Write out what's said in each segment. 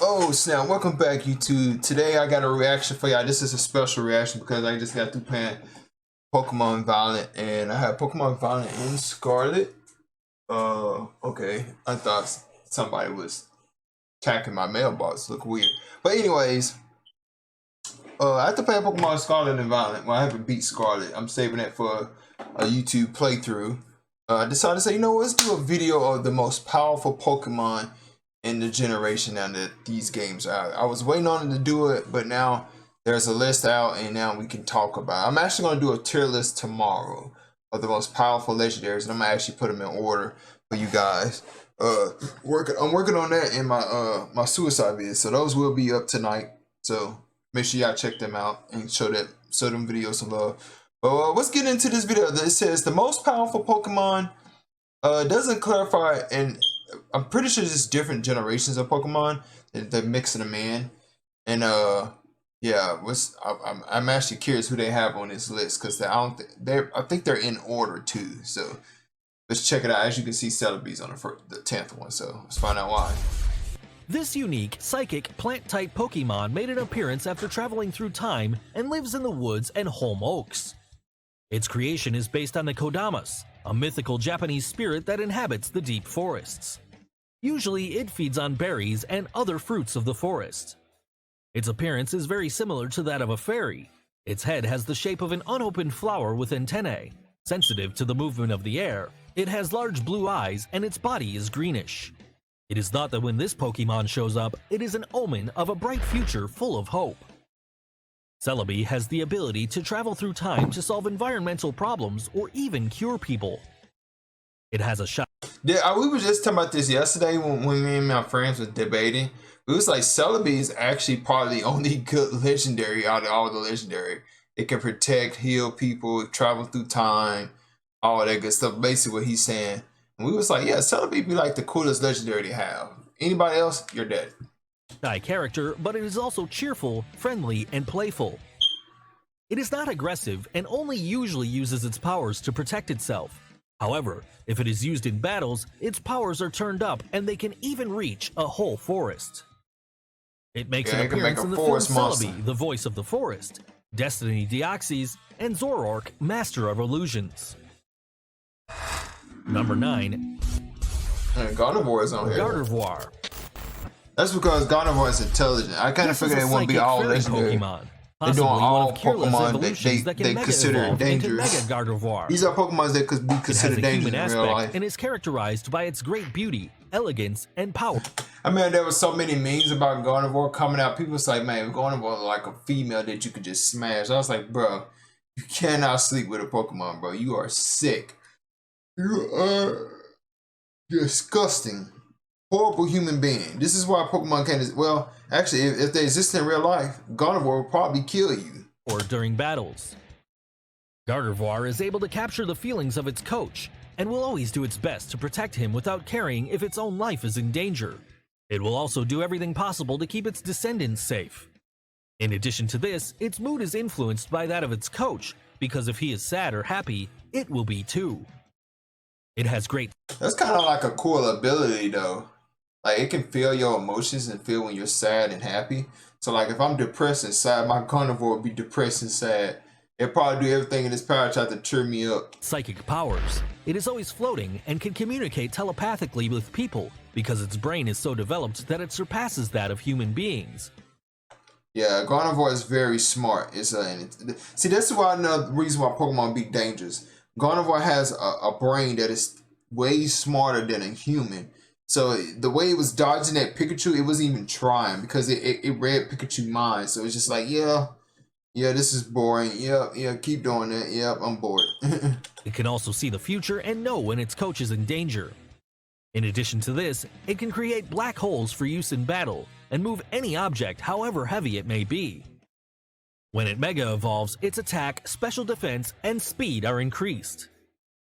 Oh snap, welcome back YouTube. Today I got a reaction for y'all. This is a special reaction because I just got through playing Pokemon Violet and I had Pokemon Violet in Scarlet. Okay. I thought somebody was attacking my mailbox. Look weird. But anyways, I have to play Pokemon Scarlet and Violet. Well, I haven't beat Scarlet. I'm saving it for a YouTube playthrough. I decided to say, you know what, let's do a video of the most powerful Pokemon in the generation now that these games are out. I was waiting on it to do it, but now there's a list out and now we can talk about it. I'm actually going to do a tier list tomorrow of the most powerful legendaries, and I'm going to actually put them in order for you guys. I'm working on that in my my suicide videos, so those will be up tonight. So make sure y'all check them out and show them videos some love. But let's get into this video. It says the most powerful Pokemon. Doesn't clarify, and I'm pretty sure there's different generations of Pokemon. They're mixing them in, and yeah, I'm actually curious who they have on this list because I think they're in order too. So let's check it out. As you can see, Celebi's on the 10th one. So let's find out why. This unique, psychic, plant-type Pokemon made an appearance after traveling through time and lives in the woods and Holm Oaks. Its creation is based on the Kodamas, a mythical Japanese spirit that inhabits the deep forests. Usually, it feeds on berries and other fruits of the forest. Its appearance is very similar to that of a fairy. Its head has the shape of an unopened flower with antennae. Sensitive to the movement of the air, it has large blue eyes and its body is greenish. It is thought that when this Pokemon shows up, it is an omen of a bright future full of hope. Celebi has the ability to travel through time to solve environmental problems or even cure people. It has a shot. Yeah, we were just talking about this yesterday when me and my friends were debating. It was like Celebi is actually probably the only good legendary out of all the legendary. It can protect, heal people, travel through time, all that good stuff. Basically what he's saying. And we was like, yeah, Celebi be like the coolest legendary to have. Anybody else, you're dead. Character, but it is also cheerful, friendly, and playful. It is not aggressive and only usually uses its powers to protect itself. However, if it is used in battles, its powers are turned up and they can even reach a whole forest. It makes an appearance in the film Celebi, the voice of the forest, Destiny Deoxys, and Zoroark, Master of Illusions. Number 9. Gardevoir is on here. Gardevoir. That's because Gardevoir is intelligent. I kind of figured it wouldn't be all legendary. They're doing all Pokemon they consider dangerous. These are Pokemon that could be considered dangerous in real life. And is characterized by its great beauty, elegance, and power. I mean, there was so many memes about Gardevoir coming out. People was like, man, Gardevoir is like a female that you could just smash. I was like, bro, you cannot sleep with a Pokemon, bro. You are sick. You are disgusting. Horrible human being. This is why Pokemon can't. Well, actually, if they exist in real life, Gardevoir will probably kill you. Or during battles. Gardevoir is able to capture the feelings of its coach and will always do its best to protect him without caring if its own life is in danger. It will also do everything possible to keep its descendants safe. In addition to this, its mood is influenced by that of its coach, because if he is sad or happy, it will be too. It has great. That's kind of like a cool ability, though. Like, it can feel your emotions and feel when you're sad and happy. So, like, if I'm depressed and sad, my Gardevoir would be depressed and sad. It'll probably do everything in its power to try to cheer me up. Psychic powers. It is always floating and can communicate telepathically with people because its brain is so developed that it surpasses that of human beings. Yeah, Gardevoir is very smart. See, that's why another reason why Pokemon be dangerous. Gardevoir has a brain that is way smarter than a human. So the way it was dodging that Pikachu, it wasn't even trying because it read Pikachu's mind. So it's just like, yeah, this is boring. Yeah, keep doing that. Yep, I'm bored. It can also see the future and know when its coach is in danger. In addition to this, it can create black holes for use in battle and move any object, however heavy it may be. When it Mega Evolves, its attack, special defense, and speed are increased.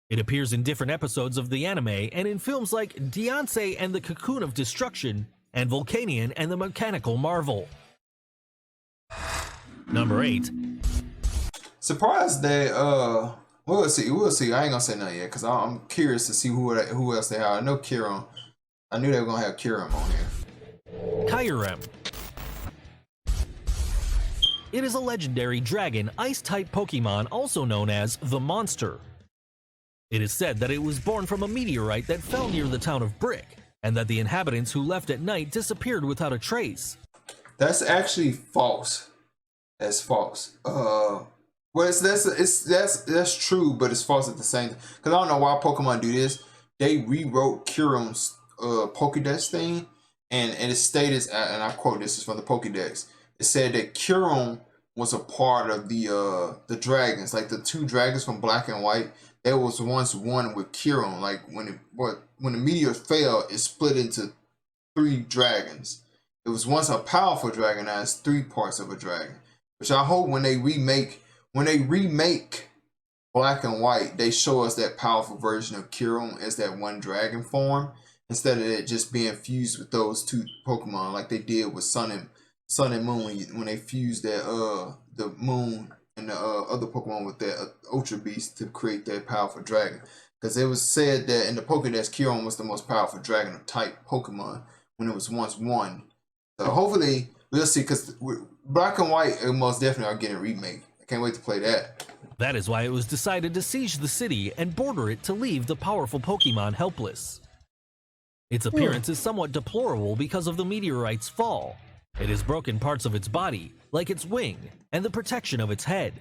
It appears in different episodes of the anime and in films like Beyonce and the Cocoon of Destruction and Volcanion and the Mechanical Marvel. Number 8. Surprised they we'll see. I ain't gonna say nothing yet because I'm curious to see who else they are. I know Kiron. I knew they were gonna have Kiron on here. Kyurem. It is a legendary dragon ice-type Pokemon also known as the Monster. It is said that it was born from a meteorite that fell near the town of Brick, and that the inhabitants who left at night disappeared without a trace. That's actually false. That's false. Well, that's true, but it's false at the same time. Because I don't know why Pokemon do this. They rewrote Kyurem's Pokédex thing, and it stated, and I quote, this is from the Pokédex. It said that Kyurem was a part of the dragons, like the two dragons from Black and White. There was once one with Kyurem. Like when the meteor fell, it split into 3 dragons. It was once a powerful dragon that has 3 parts of a dragon. Which I hope when they remake Black and White, they show us that powerful version of Kyurem as that one dragon form, instead of it just being fused with those 2 Pokemon like they did with Sun and Moon when they fused that the Moon and the other Pokemon with that Ultra Beast to create that powerful dragon. Because it was said that in the Pokédex, Kyurem was the most powerful dragon type Pokemon when it was once one. So hopefully we'll see, because Black and White most definitely are getting a remake. I can't wait to play that. That is why it was decided to siege the city and border it to leave the powerful Pokemon helpless. Its appearance is somewhat deplorable because of the meteorite's fall. It has broken parts of its body, like its wing, and the protection of its head.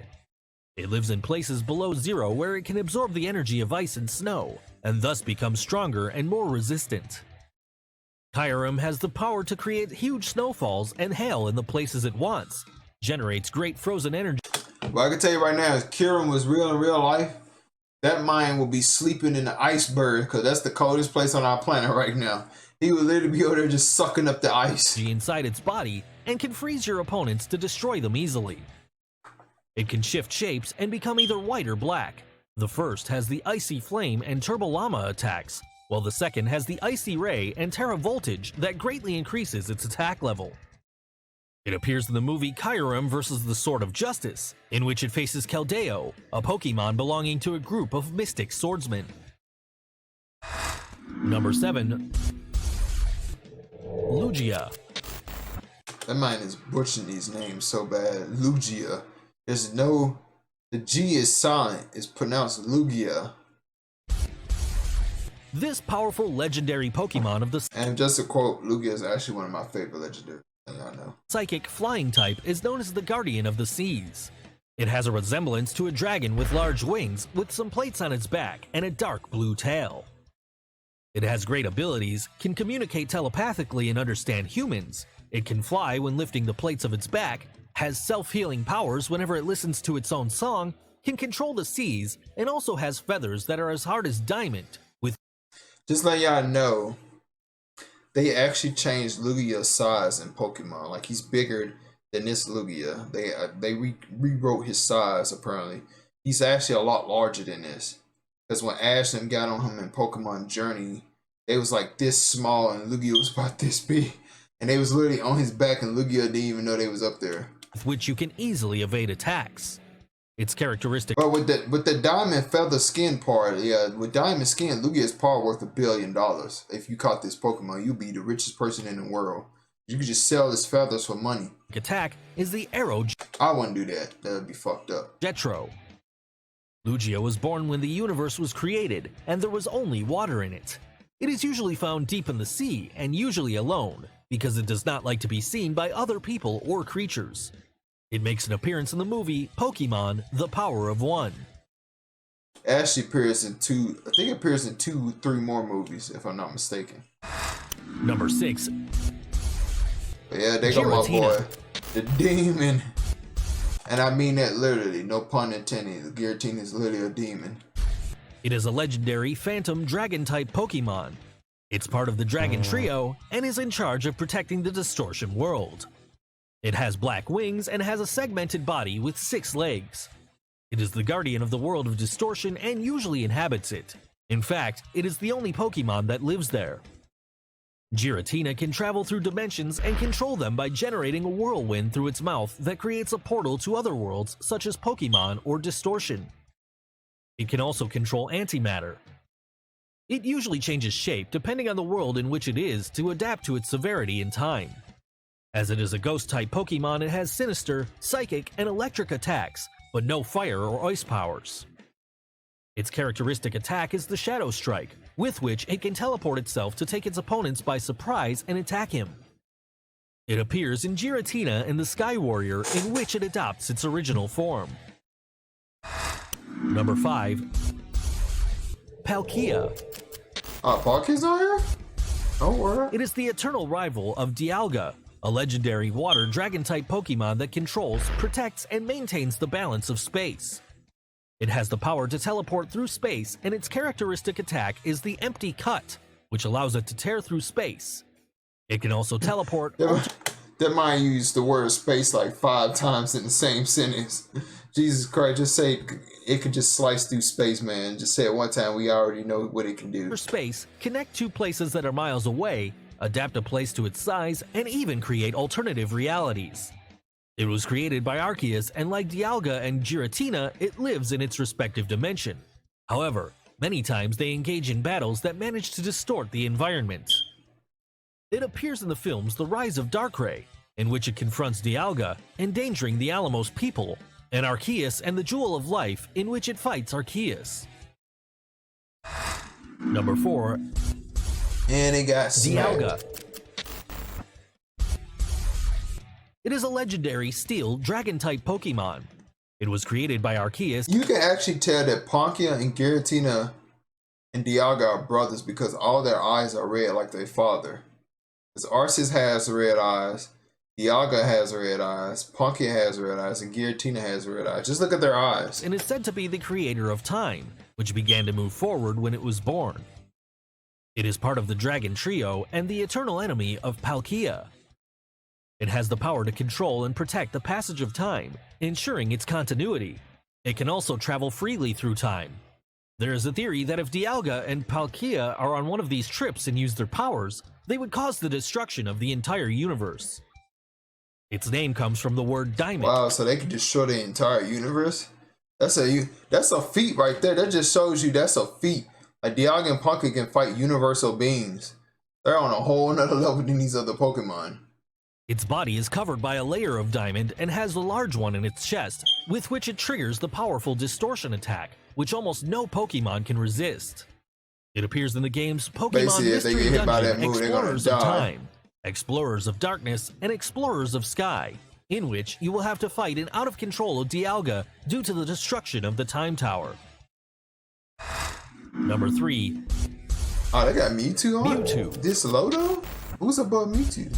It lives in places below zero where it can absorb the energy of ice and snow, and thus become stronger and more resistant. Kyurem has the power to create huge snowfalls and hail in the places it wants, generates great frozen energy. Well, I can tell you right now, if Kyurem was real in real life, that mine will be sleeping in the iceberg, because that's the coldest place on our planet right now. He would literally be over there just sucking up the ice Inside its body and can freeze your opponents to destroy them easily. It can shift shapes and become either white or black. The first has the Icy Flame and Turbo Llama attacks, while the second has the Icy Ray and Terra Voltage that greatly increases its attack level. It appears in the movie Kyurem vs. the Sword of Justice, in which it faces Keldeo, a Pokemon belonging to a group of mystic swordsmen. Number 7. Lugia. That man is butchering these names so bad. Lugia. The G is silent. It's pronounced Lugia. This powerful legendary Pokemon of the And just to quote, Lugia is actually one of my favorite legendary. I know. Psychic flying type is known as the Guardian of the Seas. It has a resemblance to a dragon with large wings, with some plates on its back and a dark blue tail. It has great abilities, can communicate telepathically and understand humans. It can fly when lifting the plates of its back, has self-healing powers whenever it listens to its own song, can control the seas, and also has feathers that are as hard as diamond. With Just let y'all know, they actually changed Lugia's size in Pokemon. Like, he's bigger than this Lugia. They rewrote his size, apparently. He's actually a lot larger than this. Because when Ash and them got on him in Pokemon Journey, they was like this small and Lugia was about this big. And they was literally on his back and Lugia didn't even know they was up there. which you can easily evade attacks. Its characteristic. But with the diamond feather skin part, yeah, with diamond skin, Lugia's part worth $1 billion. If you caught this Pokemon, you'd be the richest person in the world. You could just sell his feathers for money. Attack is the Arrow I wouldn't do that. That would be fucked up. Jetro. Lugia was born when the universe was created, and there was only water in it. It is usually found deep in the sea, and usually alone, because it does not like to be seen by other people or creatures. It makes an appearance in the movie Pokémon: The Power of One. Ashley appears in two, I think it appears in 3 more movies, if I'm not mistaken. Number 6. But yeah, they go my boy, the demon. And I mean that literally, no pun intended. The Giratina is literally a demon. It is a legendary phantom dragon-type Pokemon. It's part of the Dragon Trio and is in charge of protecting the Distortion world. It has black wings and has a segmented body with 6 legs. It is the guardian of the world of Distortion and usually inhabits it. In fact, it is the only Pokemon that lives there. Giratina can travel through dimensions and control them by generating a whirlwind through its mouth that creates a portal to other worlds such as Pokemon or Distortion. It can also control antimatter. It usually changes shape depending on the world in which it is to adapt to its severity and time. As it is a ghost-type Pokemon, it has sinister, psychic, and electric attacks, but no fire or ice powers. Its characteristic attack is the Shadow Strike, with which it can teleport itself to take its opponents by surprise and attack him. It appears in Giratina and the Sky Warrior, in which it adopts its original form. Number 5. Palkia. Palkia's on here? Oh, word. It is the eternal rival of Dialga, a legendary water dragon-type Pokemon that controls, protects, and maintains the balance of space. It has the power to teleport through space, and its characteristic attack is the Empty Cut, which allows it to tear through space. It can also teleport. That might use the word space like 5 times in the same sentence. Jesus Christ, just say it could just slice through space, man. Just say it one time, we already know what it can do. For space, connect 2 places that are miles away, adapt a place to its size, and even create alternative realities. It was created by Arceus, and like Dialga and Giratina, it lives in its respective dimension. However, many times they engage in battles that manage to distort the environment. It appears in the films The Rise of Darkrai, in which it confronts Dialga, endangering the Alamos people, and Arceus and the Jewel of Life, in which it fights Arceus. Number 4. And it got Dialga. It is a legendary steel dragon-type Pokemon. It was created by Arceus. You can actually tell that Palkia and Giratina and Dialga are brothers because all their eyes are red like their father. Because Arceus has red eyes, Dialga has red eyes, Palkia has red eyes, and Giratina has red eyes. Just look at their eyes. And is said to be the creator of time, which began to move forward when it was born. It is part of the Dragon Trio and the eternal enemy of Palkia. It has the power to control and protect the passage of time, ensuring its continuity. It can also travel freely through time. There is a theory that if Dialga and Palkia are on one of these trips and use their powers, they would cause the destruction of the entire universe. Its name comes from the word diamond. Wow, so they can destroy the entire universe? That's a feat right there. That just shows you that's a feat. Like Dialga and Palkia can fight universal beings. They're on a whole nother level than these other Pokemon. Its body is covered by a layer of diamond and has a large one in its chest, with which it triggers the powerful distortion attack, which almost no Pokemon can resist. It appears in the games Pokemon Basically, if they Mystery get hit by Dungeon, that move, they're gonna Explorers of die. Time, Explorers of Darkness, and Explorers of Sky, in which you will have to fight an out-of-control Dialga due to the destruction of the Time Tower. Number 3. Oh, they got Mewtwo on Mewtwo. This low though? Who's above Mewtwo?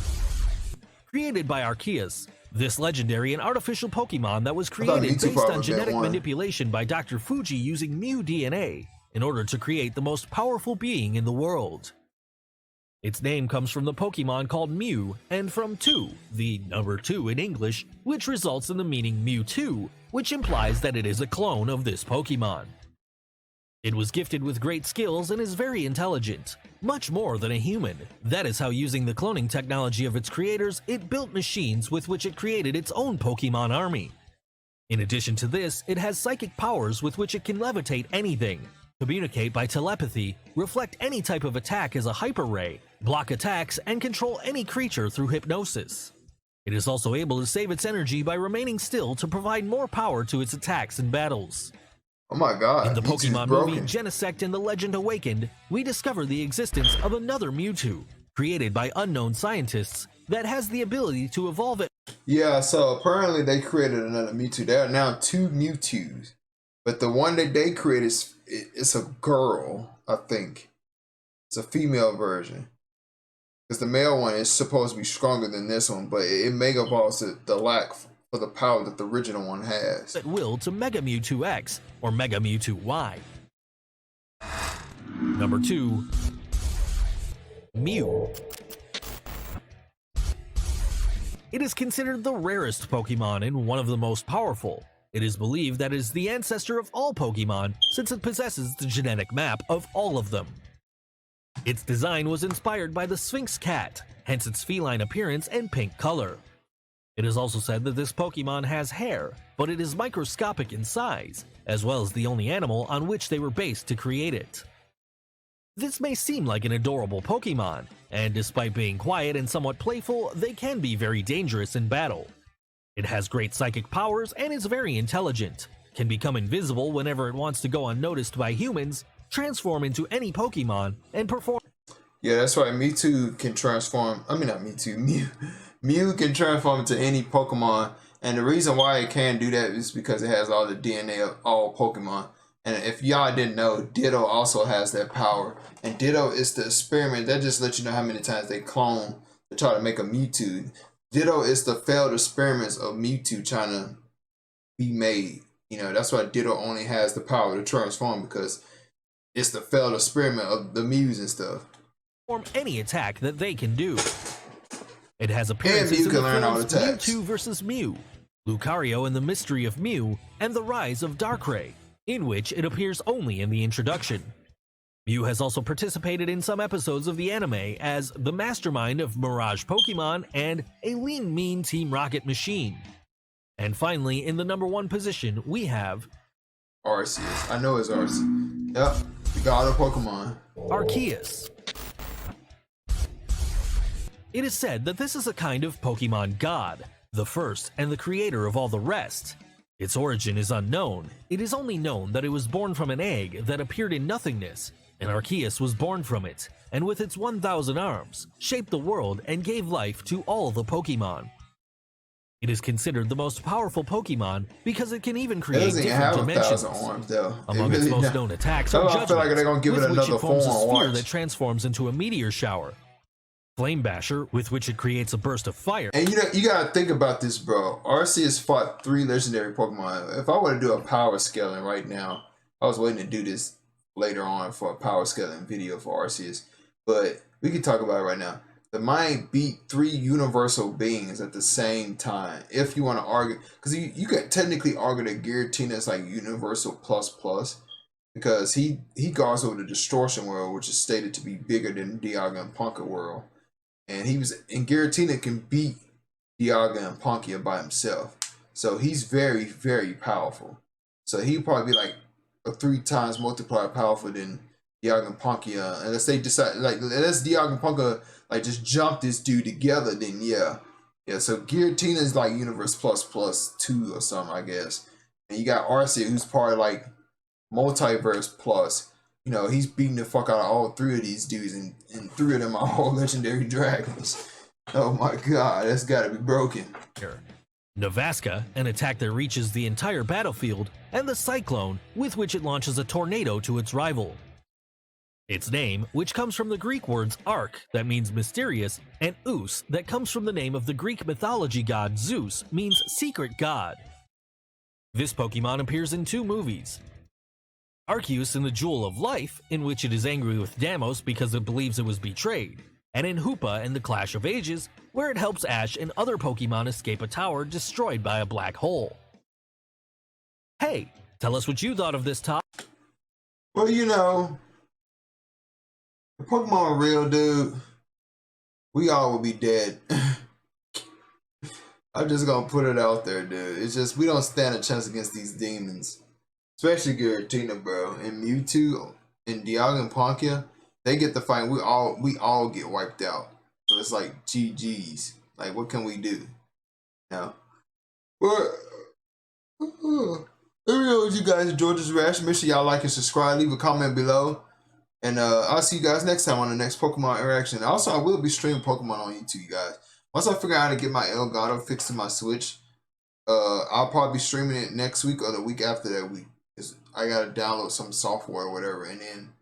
Created by Arceus, this legendary and artificial Pokemon that was created Mewtwo based probably on genetic been one. manipulation by Dr. Fuji using Mew DNA in order to create the most powerful being in the world. Its name comes from the Pokemon called Mew and from 2, the number 2 in English, which results in the meaning Mewtwo, which implies that it is a clone of this Pokemon. It was gifted with great skills and is very intelligent, much more than a human. That is how, using the cloning technology of its creators, it built machines with which it created its own Pokemon army. In addition to this, it has psychic powers with which it can levitate anything, communicate by telepathy, reflect any type of attack as a hyper ray, block attacks, and control any creature through hypnosis. It is also able to save its energy by remaining still to provide more power to its attacks and battles. Oh my god. In the Mewtwo's Pokemon broken. movie Genesect and the Legend Awakened, we discover the existence of another Mewtwo, created by unknown scientists, that has the ability to evolve it. Yeah, so apparently they created another Mewtwo. There are now 2 Mewtwo's. But the one that they created, it's a girl, I think. It's a female version. Because the male one is supposed to be stronger than this one, but it mega evolves the lack for the power that the original one has. At will to Mega Mewtwo X or Mega Mewtwo Y. Number 2. Mew. It is considered the rarest Pokemon and one of the most powerful. It is believed that it is the ancestor of all Pokemon since it possesses the genetic map of all of them. Its design was inspired by the Sphinx cat, hence its feline appearance and pink color. It is also said that this Pokemon has hair, but it is microscopic in size, as well as the only animal on which they were based to create it. This may seem like an adorable Pokemon, and despite being quiet and somewhat playful, they can be very dangerous in battle. It has great psychic powers and is very intelligent, can become invisible whenever it wants to go unnoticed by humans, transform into any Pokemon, and perform. Yeah, that's right. Mewtwo can transform. I mean, not Mewtwo. Mew can transform into any Pokemon, and the reason why it can do that is because it has all the DNA of all Pokemon. And if y'all didn't know, Ditto also has that power. And Ditto is the experiment that just lets you know how many times they clone to try to make a Mewtwo. Ditto is the failed experiments of Mewtwo trying to be made. You know, that's why Ditto only has the power to transform, because it's the failed experiment of the Mews and stuff. Perform any attack that they can do. It has appearances Mew in can the learn all films attacks. Mewtwo vs. Mew, Lucario and the Mystery of Mew, and the Rise of Darkrai, in which it appears only in the introduction. Mew has also participated in some episodes of the anime as the mastermind of Mirage Pokemon and a lean mean Team Rocket machine. And finally, in the #1 position, we have Arceus. I know it's Arceus. Yep, the god of Pokemon. Arceus. It is said that this is a kind of Pokemon god, the first and the creator of all the rest. Its origin is unknown. It is only known that it was born from an egg that appeared in nothingness, and Arceus was born from it, and with its 1,000 arms, shaped the world and gave life to all the Pokemon. It is considered the most powerful Pokemon because it can even It create doesn't even different have dimensions. 1,000 arms, though. Among its most known attacks are I feel like they're gonna Judgment, give it with which another it forms a form. sphere Watch. that transforms into a meteor shower. Flame Basher, with which it creates a burst of fire. And you gotta think about this, bro. Arceus fought 3 legendary Pokemon. If I were to do a power scaling right now, I was waiting to do this later on for a power scaling video for Arceus, but we can talk about it right now. The mind beat 3 universal beings at the same time. If you want to argue, because you could technically argue that Giratina is like universal plus plus, because he guards over the distortion world, which is stated to be bigger than Dialga and Ponka world. And Giratina can beat Dialga and Palkia by himself. So he's very, very powerful. So he'd probably be like a 3 times multiplier powerful than Dialga and Palkia. Unless they decide, like, unless Dialga and Palkia like just jump this dude together, then yeah. Yeah, so Giratina is like Universe plus plus 2 or something, I guess. And you got Arceus, who's part of like Multiverse plus. You know, he's beating the fuck out of all 3 of these dudes, and 3 of them are all legendary dragons. Oh my god, that's gotta be broken. Nevasca, an attack that reaches the entire battlefield, and the Cyclone, with which it launches a tornado to its rival. Its name, which comes from the Greek words ark, that means mysterious, and Us, that comes from the name of the Greek mythology god Zeus, means secret god. This Pokemon appears in 2 movies. Arceus in the Jewel of Life, in which it is angry with Deimos because it believes it was betrayed, and in Hoopa in the Clash of Ages, where it helps Ash and other Pokemon escape a tower destroyed by a black hole. Hey, tell us what you thought of this top. Well, you know, if Pokemon were real, dude, we all would be dead. I'm just gonna put it out there, dude. It's just we don't stand a chance against these demons. Especially Giratina, bro, and Mewtwo and Dialga and Palkia, they get the fight. We all get wiped out. So it's like GG's. Like, what can we do? You know? But let me know if you guys enjoyed this reaction. Make sure y'all like and subscribe. Leave a comment below. And I'll see you guys next time on the next Pokemon interaction. Also, I will be streaming Pokemon on YouTube, you guys. Once I figure out how to get my Elgato fixed to my Switch, I'll probably be streaming it next week or the week after that week. I gotta download some software or whatever, and then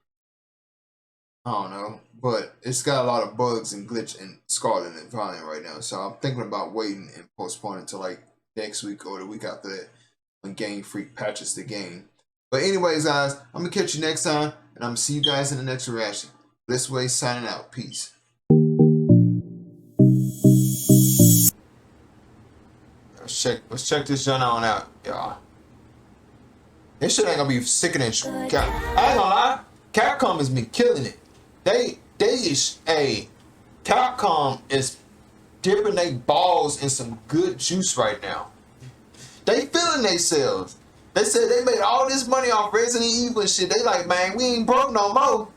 I don't know, but it's got a lot of bugs and glitch and Scarlet and Valiant right now, so I'm thinking about waiting and postponing to like next week or the week after that when Game Freak patches the game. But anyways, guys, I'm gonna catch you next time, and I'm gonna see you guys in the next reaction. This way, signing out. Peace. Let's check this joint on out, y'all. This shit ain't gonna be sickening. I ain't gonna lie, Capcom has been killing it. Capcom is dipping their balls in some good juice right now. They feeling themselves. They said they made all this money off Resident Evil and shit. They like, man, we ain't broke no more.